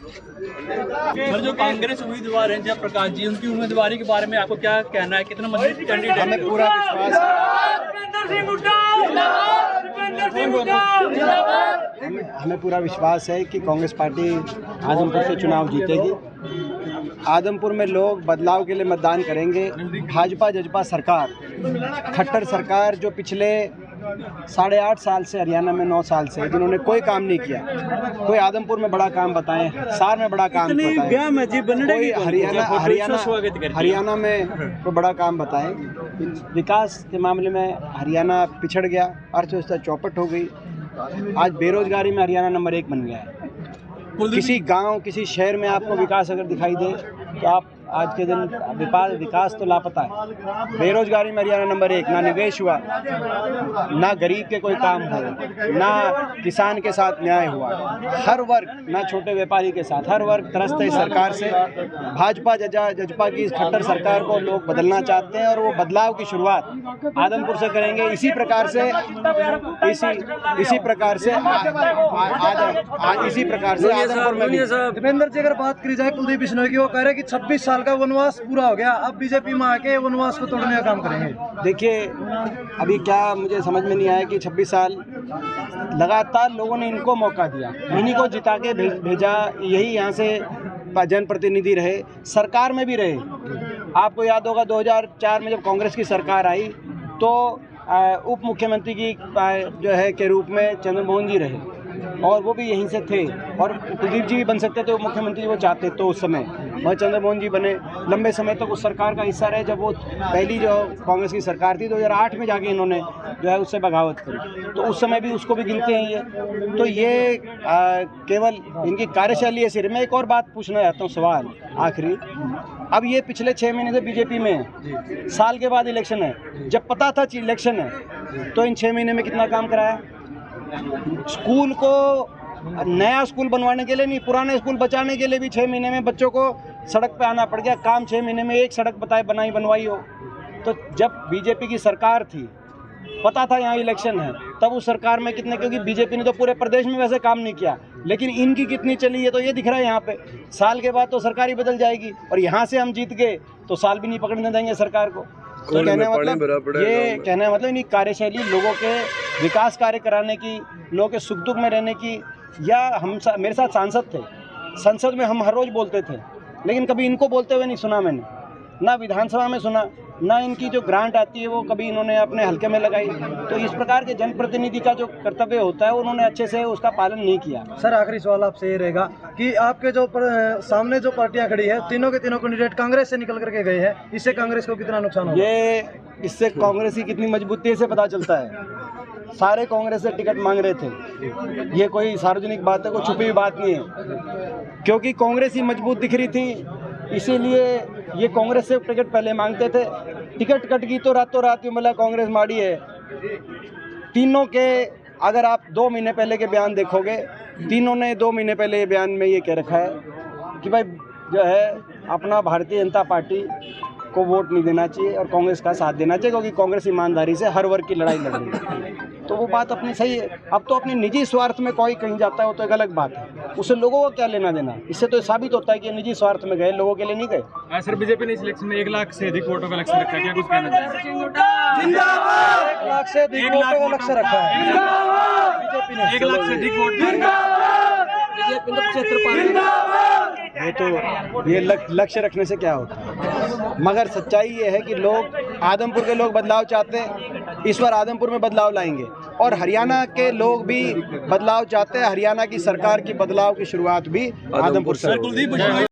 Sir, जो कांग्रेस उम्मीदवार हैं जयप्रकाश जी, उनकी उम्मीदवारी के बारे में आपको क्या कहना है? कितना मजबूत कैंडिडेट? हमें पूरा विश्वास हमें पूरा विश्वास है कि कांग्रेस पार्टी आदमपुर से चुनाव जीतेगी। आदमपुर में लोग बदलाव के लिए मतदान करेंगे। भाजपा जजपा सरकार, खट्टर सरकार जो पिछले 8.5 साल से, हरियाणा में 9 साल से, जिन्होंने कोई काम नहीं किया, कोई आदमपुर में बड़ा काम बताएं, सार में बड़ा काम बताएं, कोई हरियाणा में कोई बड़ा काम बताएं। विकास के मामले में हरियाणा पिछड़ गया, अर्थव्यवस्था चौपट हो गई। आज बेरोजगारी में हरियाणा नंबर 1 बन गया है। किसी गांव, किसी शहर में आपको विकास अगर दिखाई दे तो आप आज के दिन विकास तो लापता है। बेरोजगारी में हरियाणा नंबर 1, ना निवेश हुआ, ना गरीब के कोई काम हो, ना किसान के साथ न्याय हुआ। हर वर्ग, ना छोटे व्यापारी के साथ, हर वर्ग त्रस्त है सरकार से। भाजपा जजपा की इस खट्टर सरकार को लोग बदलना चाहते हैं और वो बदलाव की शुरुआत आदमपुर से करेंगे। इसी प्रकार से आदमपुर में भी। दीपेंद्र जी, अगर बात करी जाए कुलदीप बिश्नोई की, वो कह रहे हैं कि 26 साल का वनवास पूरा हो गया, अब बीजेपी में आके वनवास को तोड़ने का काम करेंगे। देखिए, अभी क्या मुझे समझ में नहीं आया कि 26 साल लगातार लोगों ने इनको मौका दिया, इन्हीं को जिता के भेजा, यही यहाँ से जनप्रतिनिधि रहे, सरकार में भी रहे। आपको याद होगा 2004 में जब कांग्रेस की सरकार आई तो उप मुख्यमंत्री की जो है के रूप में चंद्रमोहन जी रहे और वो भी यहीं से थे। और कुलदीप जी भी बन सकते थे, मुख्यमंत्री वो चाहते तो उस समय, वह चंद्रमोहन जी बने। लंबे समय तक उस सरकार का हिस्सा रहे। जब वो पहली जो कांग्रेस की सरकार थी 2008 में जाके इन्होंने जो है उससे बगावत करी, तो उस समय भी उसको भी गिनते हैं ये। तो ये केवल इनकी कार्यशैली है सिर्फ। मैं एक और बात पूछना चाहता हूँ, सवाल आखिरी। अब ये पिछले 6 महीने से बीजेपी में है, साल के बाद इलेक्शन है। जब पता था इलेक्शन है तो इन 6 महीने में कितना काम कराया? स्कूल को नया स्कूल बनवाने के लिए नहीं, पुराने स्कूल बचाने के लिए भी 6 महीने में बच्चों को सड़क पे आना पड़ गया। काम 6 महीने में एक सड़क बनवाई हो। तो जब बीजेपी की सरकार थी, पता था यहाँ इलेक्शन है, तब उस सरकार में कितने, क्योंकि बीजेपी ने तो पूरे प्रदेश में वैसे काम नहीं किया, लेकिन इनकी कितनी चली है तो ये दिख रहा है यहाँ पे। साल के बाद तो सरकार ही बदल जाएगी और यहाँ से हम जीत गए तो साल भी नहीं पकड़ने देंगे सरकार को। तो कहने का मतलब इनकी कार्यशैली, लोगों के विकास कार्य कराने की, लोगों के सुख दुख में रहने की। या मेरे साथ सांसद थे, संसद में हम हर रोज़ बोलते थे, लेकिन कभी इनको बोलते हुए नहीं सुना मैंने, ना विधानसभा में सुना, ना इनकी जो ग्रांट आती है वो कभी इन्होंने अपने हल्के में लगाई। तो इस प्रकार के जनप्रतिनिधि का जो कर्तव्य होता है उन्होंने अच्छे से उसका पालन नहीं किया। सर, आखिरी सवाल आपसे ये रहेगा कि आपके जो सामने जो पार्टियां खड़ी है, तीनों के तीनों कैंडिडेट कांग्रेस से निकल करके गए हैं, इससे कांग्रेस को कितना नुकसान होगा? इससे कांग्रेस की कितनी मजबूती से पता चलता है। सारे कांग्रेस से टिकट मांग रहे थे, ये कोई सार्वजनिक बात है, कोई छुपी हुई बात नहीं है, क्योंकि कांग्रेस ही मजबूत दिख रही थी, इसीलिए ये कांग्रेस से टिकट पहले मांगते थे। टिकट कट गई तो रातों रात ही मतलब कांग्रेस माड़ी है। तीनों के अगर आप 2 महीने पहले के बयान देखोगे, तीनों ने 2 महीने पहले ये बयान में ये कह रखा है कि भाई जो है अपना भारतीय जनता पार्टी को वोट नहीं देना चाहिए और कांग्रेस का साथ देना चाहिए, क्योंकि कांग्रेस ईमानदारी से हर वर्ग की लड़ाई लड़ रही है। तो वो बात अपनी सही है। अब तो अपने निजी स्वार्थ में कोई कहीं जाता है वो तो एक अलग बात है, उससे लोगों को क्या लेना देना। इससे तो साबित होता है कि निजी स्वार्थ में गए, लोगों के लिए नहीं गए। सर, बीजेपी ने इस इलेक्शन में 1 लाख से अधिक वोटों का लक्ष्य रखा है, क्या कुछ कहना चाहिए? 1 लाख से अधिक वोटों का लक्ष्य रखा है बीजेपी ने। 1 लाख से अधिक वोट ये लक्ष्य रखने से क्या होता है? मगर सच्चाई ये है कि लोग, आदमपुर के लोग बदलाव चाहते हैं, इस बार आदमपुर में बदलाव लाएंगे और हरियाणा के लोग भी बदलाव चाहते हैं। हरियाणा की सरकार की बदलाव की शुरुआत भी आदमपुर से।